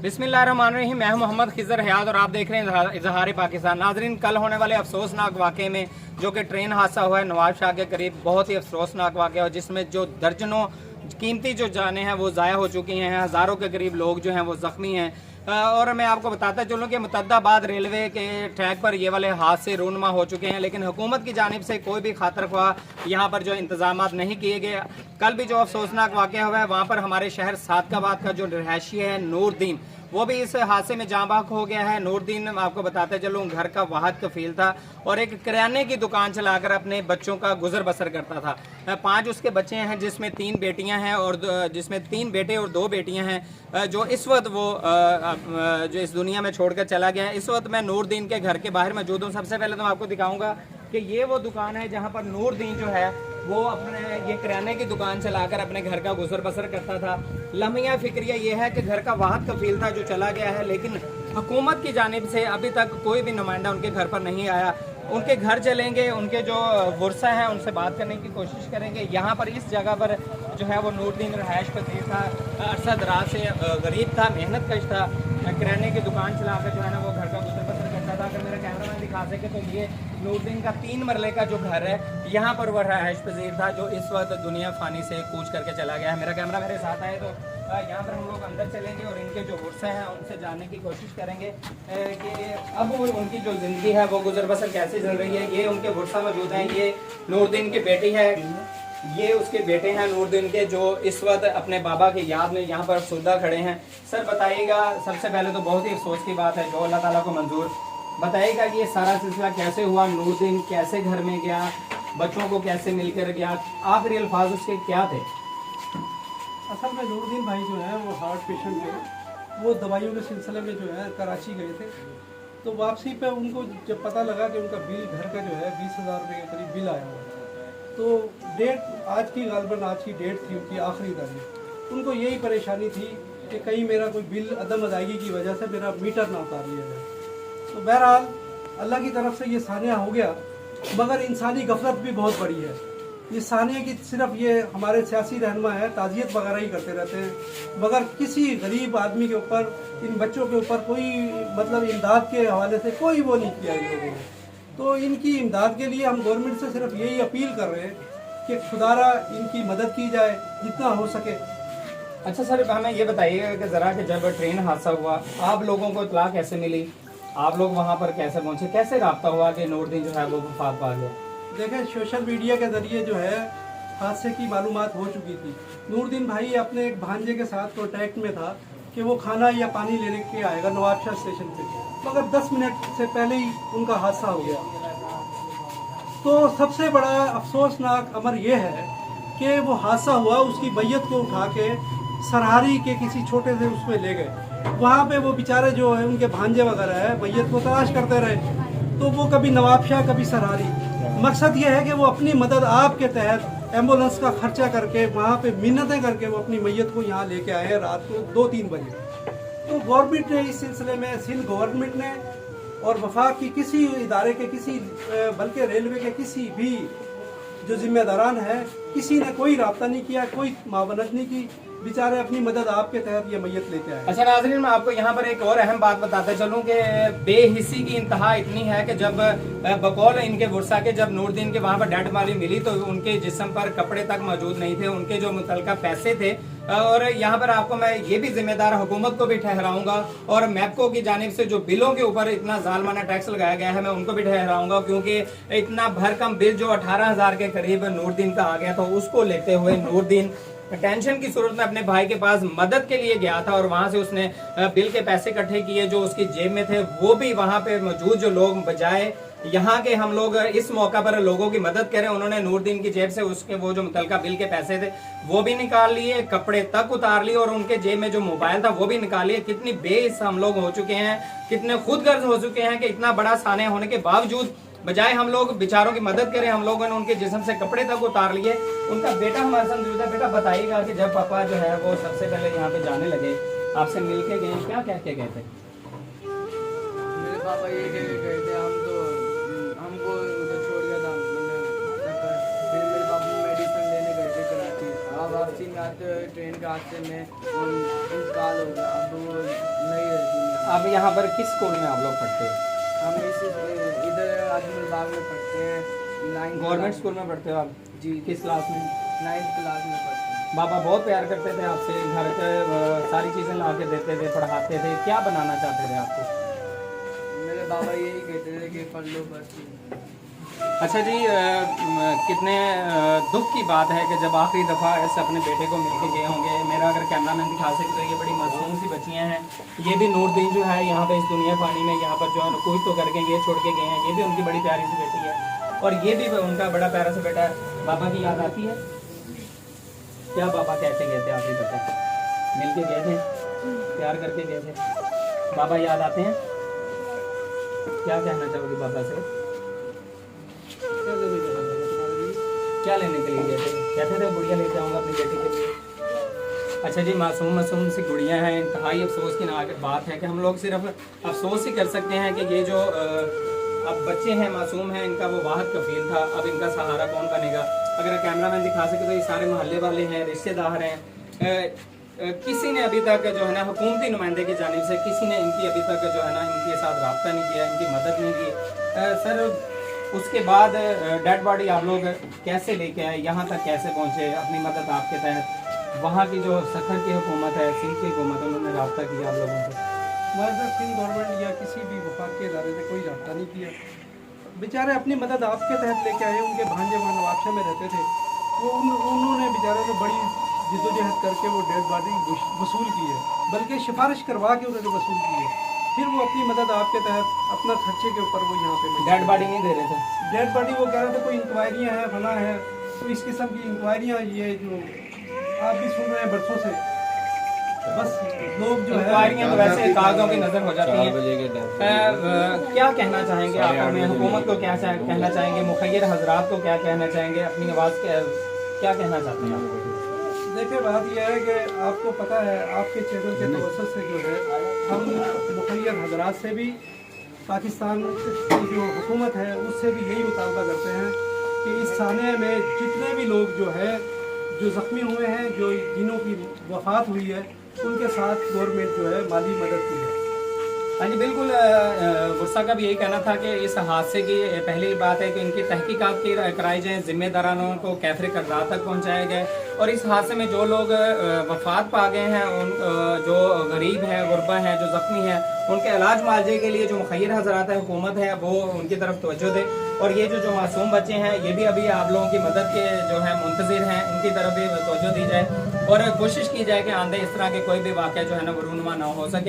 बिस्मिल्लाहिर्रहमानिर्रहीम। मैं हूं मोहम्मद खिजर हयात और आप देख रहे हैं इज़हार पाकिस्तान। नाजरीन, कल होने वाले अफसोसनाक वाक़े में जो कि ट्रेन हादसा हुआ है नवाब शाह के करीब, बहुत ही अफसोसनाक वाक़ा है जिसमें जो दर्जनों कीमती जो जानें हैं वो ज़ाया हो चुकी हैं, हज़ारों के करीब लोग जो हैं वो ज़ख्मी हैं। और मैं आपको बताता चलूँ कि मुतद्दाबाद रेलवे के ट्रैक पर ये वाले हादसे रूनमा हो चुके हैं, लेकिन हुकूमत की जानिब से कोई भी खातर ख्वाह यहाँ पर जो इंतजाम नहीं किए गए। कल भी जो अफसोसनाक वाक़या हुआ है वहाँ पर हमारे शहर सादकाबाद का जो रहायशी है नूरदीन, वो भी इस हादसे में जाँ बाक हो गया है। नूरदीन, आपको बताते चलूँ, घर का वाहद कफील था और एक किराने की दुकान चलाकर अपने बच्चों का गुजर बसर करता था। 5 उसके बच्चे हैं जिसमें 3 बेटियां हैं और जिसमें 3 बेटे और 2 बेटियां हैं। जो इस वक्त वो जो इस दुनिया में छोड़कर चला गया है। इस वक्त मैं नूरदीन के घर के बाहर मौजूद हूँ। सबसे पहले तो मैं आपको दिखाऊंगा कि ये वो दुकान है जहाँ पर नूरदीन जो है वो अपने ये किराने की दुकान चलाकर अपने घर का गुजर बसर करता था। लम्हिया फिक्रिया ये है कि घर का वाहद कफील था जो चला गया है, लेकिन हुकूमत की जानिब से अभी तक कोई भी नुमाइंदा उनके घर पर नहीं आया। उनके घर चलेंगे, उनके जो वर्सा हैं उनसे बात करने की कोशिश करेंगे। यहाँ पर इस जगह पर जो है वो नूरदीन रहायश पजीर था, अरसा दराज से गरीब था, मेहनत कश था, किराने की दुकान चलाकर जो है ना वो घर का गुजर बसर करता था। अगर मेरा कैमरामैन दिखा सके तो ये नूरदीन का 3 मरले का जो घर है, यहाँ पर वह रहायश पजीर था जो इस वक्त दुनिया फानी से कूच करके चला गया है। मेरा कैमरा मेरे साथ आए तो यहाँ पर हम लोग अंदर चलेंगे और इनके जो वर्से हैं उनसे जानने की कोशिश करेंगे कि अब उनकी जो ज़िंदगी है वो गुजर बसर कैसे चल रही है। ये उनके वर्सा मौजूद हैं, ये नूरदीन की बेटी है, ये उसके बेटे हैं नूरदीन के, जो इस वक्त अपने बाबा की याद में यहाँ पर अफसुर्दा खड़े हैं। सर बताइएगा, सबसे पहले तो बहुत ही अफसोस की बात है जो अल्लाह ताला को मंजूर, बताइएगा कि ये सारा सिलसिला कैसे हुआ, नूरदीन कैसे घर में गया, बच्चों को कैसे मिलकर गया, आखिरी अल्फाज उसके क्या थे? असल में नूरदीन भाई जो है वो हार्ट पेशेंट थे। वो दवाइयों के सिलसिले में जो है कराची गए थे, तो वापसी पे उनको जब पता लगा कि उनका बिल घर का जो है 20,000 रुपये के करीब बिल आया हुआ है, तो डेट आज की गालबन आज की डेट थी उनकी आखिरी तारीख। उनको यही परेशानी थी कि कहीं मेरा कोई बिल अदम अदायगी की वजह से मेरा मीटर ना उतार लिया जाए। तो बहरहाल अल्लाह की तरफ से ये सानिया हो गया, मगर इंसानी गफलत भी बहुत बड़ी है। ये सानिया की सिर्फ ये हमारे सियासी रहनुमा है, ताज़ियत वगैरह ही करते रहते हैं, मगर किसी गरीब आदमी के ऊपर, इन बच्चों के ऊपर कोई मतलब इमदाद के हवाले से कोई वो नहीं किया इन लोगों ने। तो इनकी इमदाद के लिए हम गवर्नमेंट से सिर्फ यही अपील कर रहे हैं कि खुदारा इनकी मदद की जाए जितना हो सके। अच्छा सर, हमें ये बताइएगा कि ज़रा कि जब ट्रेन हादसा हुआ आप लोगों को इत्तला कैसे मिली, आप लोग वहाँ पर कैसे पहुँचे, कैसे रब्ता हुआ कि नूरदीन जो है वो वफात पा गया? देखें, सोशल मीडिया के ज़रिए जो है हादसे की मालूमात हो चुकी थी। नूरदीन भाई अपने एक भांजे के साथ कॉन्टैक्ट में था कि वो खाना या पानी लेने के आएगा नवाबशाह स्टेशन पे, मगर 10 मिनट से पहले ही उनका हादसा हो गया। तो सबसे बड़ा अफसोसनाक अमर यह है कि वो हादसा हुआ, उसकी मैयत को उठा के सरहारी के किसी छोटे से उसमें ले गए। वहाँ पे वो बेचारे जो है उनके भांजे वगैरह है मैयत को तलाश करते रहे, तो वो कभी नवाबशाह कभी सरहारी। मकसद ये है कि वो अपनी मदद आपके तहत एम्बुलेंस का खर्चा करके वहाँ पे मिन्नतें करके वो अपनी मैयत को यहाँ लेके आए हैं रात को 2-3 बजे। तो गवर्नमेंट ने इस सिलसिले में, सिंध गवर्नमेंट ने और वफाक की किसी इदारे के किसी बल्कि रेलवे के किसी भी जो जिम्मेदारान है, किसी ने कोई रब्ता नहीं किया, कोई मावनत नहीं की। बेचारे अपनी मदद आपके तहत ये मैयत लेके आए। अच्छा नाज़रीन, मैं आपको यहाँ पर एक और अहम बात बताते चलूँ कि बेहिसी की इंतहा इतनी है कि जब बकौल इनके वर्सा के जब नूरदीन के वहाँ पर डेड बॉडी मिली तो उनके जिस्म पर कपड़े तक मौजूद नहीं थे, उनके जो मुतल्लिका पैसे थे। और यहाँ पर आपको मैं ये भी जिम्मेदार हुकूमत को भी ठहराऊंगा और मैपको की जानिब से जो बिलों के ऊपर इतना जालमाना टैक्स लगाया गया है मैं उनको भी ठहराऊंगा, क्योंकि इतना भरकम बिल जो 18,000 के करीब नूरदीन का आ गया था, उसको लेते हुए नूरदीन टेंशन की सूरत में अपने भाई के पास मदद के लिए गया था और वहां से उसने बिल के पैसे इकट्ठे किए जो उसकी जेब में थे। वो भी वहां पे मौजूद जो लोग बजाए यहाँ के हम लोग इस मौका पर लोगों की मदद करें, उन्होंने नूरदीन की जेब से उसके वो जो मुतल्लिका बिल के पैसे थे वो भी निकाल लिए, कपड़े तक उतार लिए और उनके जेब में जो मोबाइल था वो भी निकाल लिए। कितनी बेइज्जत हम लोग हो चुके हैं, कितने खुदगर्ज हो चुके हैं कि इतना बड़ा साने होने के बावजूद बजाय हम लोग बेचारों की मदद करें, हम लोगों ने उनके जिस्म से कपड़े तक उतार लिए। उनका बेटा हमारे साथ मौजूद है। बेटा बताइएगा कि जब पापा जो है वो सबसे पहले यहाँ पे जाने लगे, आपसे मिल के गए, क्या कह के गए थे? मेरे पापा ये कह के गए थे, हमको उधर छोड़ गया था फिर मेरे पापा मेडिसिन लेने गए थे कराची। अब वापसी में आते हुए ट्रेन के हादसे में इंतकाल हो गया। अब वो अब यहाँ पर किस स्कूल में आप लोग पढ़ते हो? हम इधर आजमल बाग में पढ़ते हैं, 9th गवर्नमेंट स्कूल में पढ़ते हो आप? जी। किस क्लास में? 9th क्लास में पढ़ते हैं। बाबा बहुत प्यार करते थे आपसे, घर के सारी चीज़ें ला के देते थे, पढ़ाते थे। क्या बनाना चाहते थे आपको? मेरे बाबा यही कहते थे कि पढ़ लो बस। अच्छा जी, कितने दुख की बात है कि जब आखिरी दफ़ा ऐसे अपने बेटे को मिल के गए होंगे। मेरा अगर कैमरा मैन दिखा सके तो ये बड़ी मासूम सी बच्चियाँ हैं। ये भी नूरदीन जो है यहाँ पे इस दुनिया पानी में यहाँ पर जो है कोई तो करके ये छोड़ के गए हैं। ये भी उनकी बड़ी प्यारी सी बेटी है और ये भी उनका बड़ा प्यारा सा बेटा है। बाबा की याद आती है? क्या बाबा कहते गए थे आखिरी दफ़ा? मिल के गए थे, प्यार करके गए थे। बाबा याद आते हैं? क्या कहना चाहोगे बाबा से? क्या लेने के लिए गए थे? कहते थे गुड़िया लेके आऊँगा अपनी बेटी के लिए। अच्छा जी, मासूम मासूम सी गुड़िया हैं। इंतहाई अफसोस की बात है कि हम लोग सिर्फ अफसोस ही कर सकते हैं कि ये जो अब बच्चे हैं, मासूम हैं, इनका वो वाहद कफील था। अब इनका सहारा कौन बनेगा? अगर कैमरा मैन दिखा सके तो ये सारे मोहल्ले वाले हैं, रिश्तेदार हैं। किसी ने अभी तक जो है ना हुकूमती नुमाइंदे की जानिब से किसी ने इनकी अभी तक जो है ना इनके साथ रब्ता नहीं किया, इनकी मदद नहीं की। सर, उसके बाद डेड बॉडी आप लोग कैसे लेके आए, यहाँ तक कैसे पहुँचे? अपनी मदद आपके तहत वहाँ की जो सखर की हुकूमत है, सिंध की हुकूमत, उन्होंने रब्ता किया आप लोगों से? हमारे साथ सिंध गवर्नमेंट या किसी भी वफाकी इदारे से कोई रब्ता नहीं किया। बेचारे अपनी मदद आपके तहत लेके आए। उनके भांजे वहाँ नवाबशाह में रहते थे, वो उन्होंने बेचारे से बड़ी जिद्दोजहद करके वो डेड बॉडी वसूल की है, बल्कि सिफारिश करवा के उन्होंने वसूल की है। फिर वो अपनी मदद आपके तहत अपना खर्चे के ऊपर वो यहाँ पे डेड बॉडी नहीं दे रहे थे? डेड बॉडी वो कह रहे थे कोई इंक्वायरियाँ हैं, फला है, तो इस किस्म की इंक्वायरियाँ ये जो आप भी सुन रहे हैं बरसों से, बस लोग जो है इंक्वायरियाँ तो वैसे कागजों की नजर हो जाती हैं। क्या कहना चाहेंगे आप हमें? हुकूमत को क्या कहना चाहेंगे? मुखय्यर हजरात को क्या कहना चाहेंगे? अपनी आवाज़ क्या कहना चाहते हैं आप? देखिए, बात यह है कि आपको पता है, आपके चैनल के तवज्जुह से जो है हम मुखय्यर हजरात से भी, पाकिस्तान की जो हुकूमत है उससे भी यही मुतालबा करते हैं कि इस साने में जितने भी लोग जो है जो ज़ख्मी हुए हैं, जो जिन्हों की वफ़ात हुई है, उनके साथ गवर्नमेंट जो है माली मदद की है। हाँ जी, बिल्कुल। गुस्सा का भी यही कहना था कि इस हादसे की पहली बात है कि इनकी तहकीकात कराई जाए, जिम्मेदारानों को कैफरे करदार तक पहुँचाए गए और इस हादसे में जो लोग वफात पा गए हैं, उन जो गरीब हैं, गुरबा हैं, जो ज़ख्मी हैं, उनके इलाज मुआवजे के लिए जो मुखय्यर हजरात है, हुकूमत है, वो उनकी तरफ तवज्जो दे। और ये जो मासूम बच्चे हैं, ये भी अभी आप लोगों की मदद के जो है मुंतज़िर हैं, उनकी तरफ भी तवज्जो दी जाए और कोशिश की जाए कि आंदे इस तरह के कोई भी वाक़या जो है ना वो रूनुमा ना हो सके।